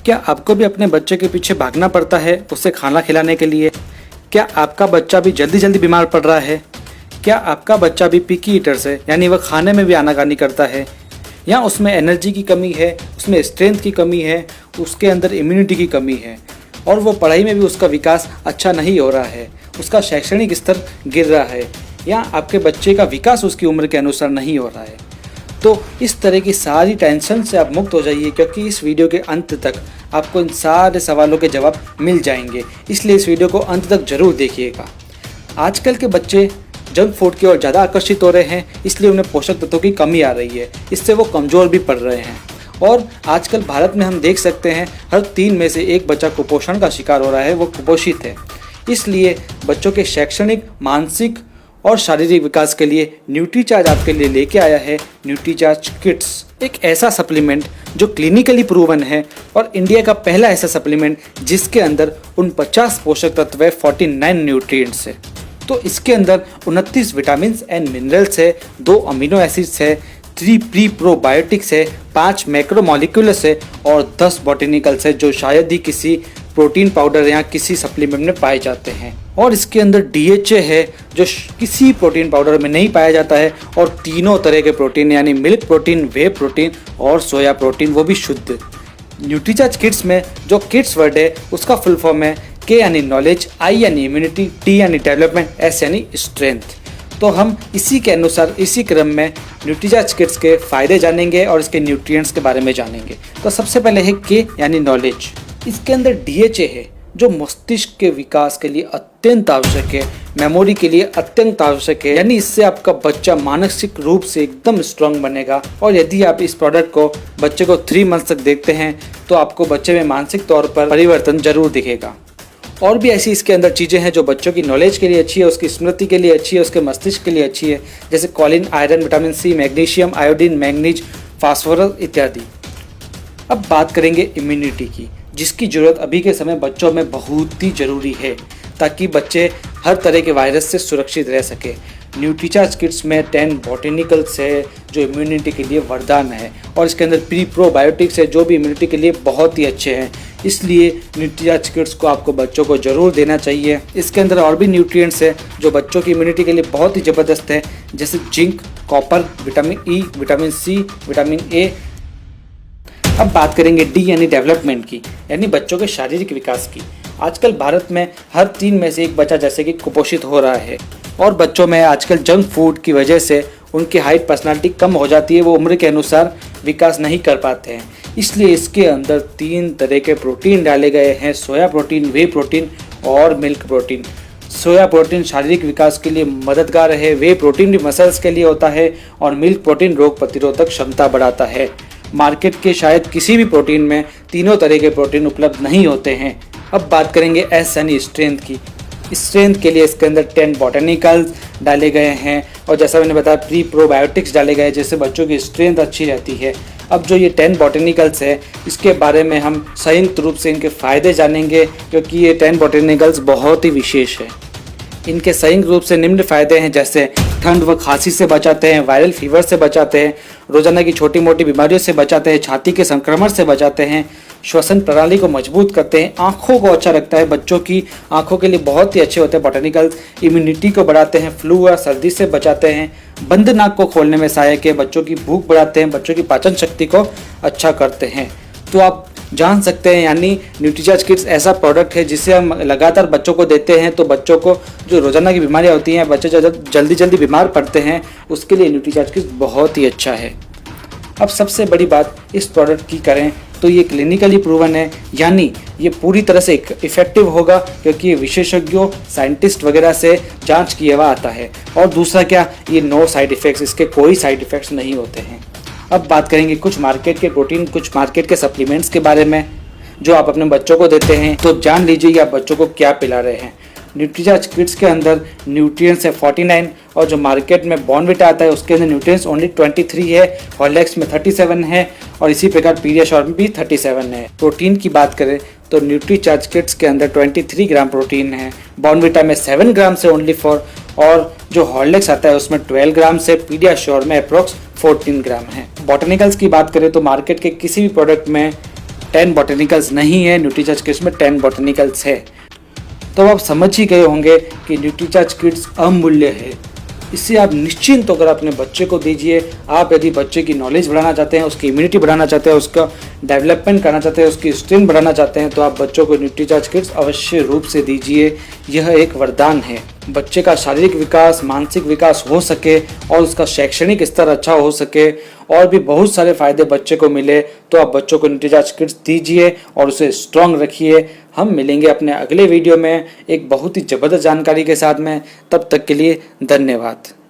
क्या आपको भी अपने बच्चे के पीछे भागना पड़ता है उसे खाना खिलाने के लिए? क्या आपका बच्चा भी जल्दी जल्दी बीमार पड़ रहा है? क्या आपका बच्चा भी पिकी ईटर्स है, यानी वह खाने में भी आनाकानी करता है, या उसमें एनर्जी की कमी है, उसमें स्ट्रेंथ की कमी है, उसके अंदर इम्यूनिटी की कमी है और वो पढ़ाई में भी उसका विकास अच्छा नहीं हो रहा है, उसका शैक्षणिक स्तर गिर रहा है, या आपके बच्चे का विकास उसकी उम्र के अनुसार नहीं हो रहा है? तो इस तरह की सारी टेंशन से आप मुक्त हो जाइए, क्योंकि इस वीडियो के अंत तक आपको इन सारे सवालों के जवाब मिल जाएंगे। इसलिए इस वीडियो को अंत तक जरूर देखिएगा। आजकल के बच्चे जंक फूड की ओर ज़्यादा आकर्षित हो रहे हैं, इसलिए उन्हें पोषक तत्वों की कमी आ रही है, इससे वो कमज़ोर भी पड़ रहे हैं। और आजकल भारत में हम देख सकते हैं हर 3 में से 1 बच्चा कुपोषण का शिकार हो रहा है, वो कुपोषित है। इसलिए बच्चों के शैक्षणिक, मानसिक और शारीरिक विकास के लिए न्यूट्रीचार्ज आपके लिए लेके आया है न्यूट्रीचार्ज किड्स, एक ऐसा सप्लीमेंट जो क्लिनिकली प्रूवन है और इंडिया का पहला ऐसा सप्लीमेंट जिसके अंदर 49 पोषक तत्व है, 49 न्यूट्रिएंट्स है। तो इसके अंदर 29 विटामिन एंड मिनरल्स है, 2 अमीनो एसिड्स है, 3 प्री प्रोबायोटिक्स है, 5 मैक्रोमोलिक्यूल्स है और 10 बॉटेनिकल्स है, जो शायद ही किसी प्रोटीन पाउडर या किसी सप्लीमेंट में पाए जाते हैं। और इसके अंदर DHA है, जो किसी प्रोटीन पाउडर में नहीं पाया जाता है, और तीनों तरह के प्रोटीन यानी मिल्क प्रोटीन, वे प्रोटीन और सोया प्रोटीन, वो भी शुद्ध। न्यूट्रीचार्ज किड्स में जो किड्स वर्ड है उसका फुल फॉर्म है K यानी नॉलेज, I यानी इम्यूनिटी, T यानी डेवलपमेंट, S यानी स्ट्रेंथ। तो हम इसी के अनुसार इसी क्रम में न्यूट्रीचार्ज किड्स के फ़ायदे जानेंगे और इसके न्यूट्रिएंट्स के बारे में जानेंगे। तो सबसे पहले है K यानी नॉलेज। इसके अंदर DHA है, जो मस्तिष्क के विकास के लिए अत्यंत आवश्यक है, मेमोरी के लिए अत्यंत आवश्यक है, यानी इससे आपका बच्चा मानसिक रूप से एकदम स्ट्रांग बनेगा। और यदि आप इस प्रोडक्ट को बच्चे को 3 मंथ तक देखते हैं तो आपको बच्चे में मानसिक तौर पर परिवर्तन जरूर दिखेगा। और भी ऐसी इसके अंदर चीज़ें हैं जो बच्चों की नॉलेज के लिए अच्छी है, उसकी स्मृति के लिए अच्छी है, उसके मस्तिष्क के लिए अच्छी है, जैसे Colin, iron, vitamin C, magnesium, iodine, manganese, phosphorus इत्यादि। अब बात करेंगे इम्यूनिटी की, जिसकी ज़रूरत अभी के समय बच्चों में बहुत ही ज़रूरी है, ताकि बच्चे हर तरह के वायरस से सुरक्षित रह सके। न्यूट्रीचार्ज किड्स में 10 बॉटेनिकल्स है, जो इम्यूनिटी के लिए वरदान है, और इसके अंदर प्री प्रोबायोटिक्स है, जो भी इम्यूनिटी के लिए बहुत ही अच्छे हैं। इसलिए न्यूट्रीचार्ज किड्स को आपको बच्चों को ज़रूर देना चाहिए। इसके अंदर और भी न्यूट्रिएंट्स है जो बच्चों की इम्यूनिटी के लिए बहुत ही ज़बरदस्त है, जैसे zinc, copper, vitamin E, vitamin C, vitamin A। अब बात करेंगे D यानी डेवलपमेंट की, यानी बच्चों के शारीरिक विकास की। आजकल भारत में हर 3 में से 1 बच्चा जैसे कि कुपोषित हो रहा है, और बच्चों में आजकल जंक फूड की वजह से उनकी हाइट, पर्सनालिटी कम हो जाती है, वो उम्र के अनुसार विकास नहीं कर पाते हैं। इसलिए इसके अंदर 3 तरह के प्रोटीन डाले गए हैं, सोया प्रोटीन, वे प्रोटीन और मिल्क प्रोटीन। सोया प्रोटीन शारीरिक विकास के लिए मददगार है, वे प्रोटीन भी मसल्स के लिए होता है, और मिल्क प्रोटीन रोग प्रतिरोधक क्षमता बढ़ाता है। मार्केट के शायद किसी भी प्रोटीन में तीनों तरह के प्रोटीन उपलब्ध नहीं होते हैं। अब बात करेंगे S यानी स्ट्रेंथ की। स्ट्रेंथ के लिए इसके अंदर 10 बॉटेनिकल्स डाले गए हैं, और जैसा मैंने बताया प्री प्रोबायोटिक्स डाले गए, जिससे बच्चों की स्ट्रेंथ अच्छी रहती है। अब जो ये 10 बॉटेनिकल्स है, इसके बारे में हम संयुक्त रूप से इनके फ़ायदे जानेंगे, क्योंकि ये 10 बॉटेनिकल्स बहुत ही विशेष है। इनके संयुक्त रूप से निम्न फायदे हैं, जैसे ठंड व खांसी से बचाते हैं, वायरल फीवर से बचाते हैं, रोजाना की छोटी मोटी बीमारियों से बचाते हैं, छाती के संक्रमण से बचाते हैं, श्वसन प्रणाली को मजबूत करते हैं, आँखों को अच्छा रखता है, बच्चों की आँखों के लिए बहुत ही अच्छे होते हैं बॉटेनिकल्स, इम्यूनिटी को बढ़ाते हैं, फ्लू और सर्दी से बचाते हैं, बंद नाक को खोलने में सहायक है, बच्चों की भूख बढ़ाते हैं, बच्चों की पाचन शक्ति को अच्छा करते हैं। तो आप जान सकते हैं, यानी न्यूट्रीचार्ज किड्स ऐसा प्रोडक्ट है जिसे हम लगातार बच्चों को देते हैं, तो बच्चों को जो रोजाना की बीमारियां होती हैं, बच्चे जल्दी जल्दी बीमार पड़ते हैं, उसके लिए न्यूट्रीचार्ज किड्स बहुत ही अच्छा है। अब सबसे बड़ी बात इस प्रोडक्ट की करें तो ये क्लिनिकली प्रूवन है, यानी ये पूरी तरह से इफेक्टिव होगा, क्योंकि ये विशेषज्ञों, साइंटिस्ट वगैरह से जांच किया हुआ आता है। और दूसरा क्या, ये नो साइड इफ़ेक्ट्स, इसके कोई साइड इफ़ेक्ट्स नहीं होते हैं। अब बात करेंगे कुछ मार्केट के प्रोटीन, कुछ मार्केट के सप्लीमेंट्स के बारे में जो आप अपने बच्चों को देते हैं। तो जान लीजिए आप बच्चों को क्या पिला रहे हैं। न्यूट्रीचार्ज किड्स के अंदर न्यूट्रिएंट्स है 49, और जो मार्केट में बॉर्नविटा आता है उसके अंदर न्यूट्रिएंट्स ओनली 23 है, हॉर्लिक्स में 37 है, और इसी प्रकार पीडियाश्योर में भी 37 है। प्रोटीन की बात करें तो न्यूट्रीचार्ज किड्स के अंदर 23 ग्राम प्रोटीन है, बॉर्नविटा में 7 ग्राम से ओनली फॉर, और जो हॉर्लिक्स आता है उसमें 12 ग्राम से, पीडियाश्योर में अप्रोक्स 14 ग्राम है। बॉटनिकल्स की बात करें तो मार्केट के किसी भी प्रोडक्ट में 10 बॉटनिकल्स नहीं है, न्यूट्रीचार्ज किड्स में 10 बॉटनिकल्स है। तो आप समझ ही गए होंगे कि न्यूट्रीचार्ज किड्स अमूल्य है। इससे आप निश्चिंत होकर अपने बच्चे को दीजिए। आप यदि बच्चे की नॉलेज बढ़ाना चाहते हैं, उसकी इम्यूनिटी बढ़ाना चाहते हैं, उसका डेवलपमेंट करना चाहते हैं, उसकी स्ट्रेंथ बढ़ाना चाहते हैं, तो आप बच्चों को न्यूट्रीचार्ज किड्स अवश्य रूप से दीजिए। यह एक वरदान है। बच्चे का शारीरिक विकास, मानसिक विकास हो सके और उसका शैक्षणिक स्तर अच्छा हो सके और भी बहुत सारे फायदे बच्चे को मिले, तो आप बच्चों को न्यूट्रीचार्ज किड्स दीजिए और उसे स्ट्रॉन्ग रखिए। हम मिलेंगे अपने अगले वीडियो में एक बहुत ही ज़बरदस्त जानकारी के साथ में। तब तक के लिए धन्यवाद।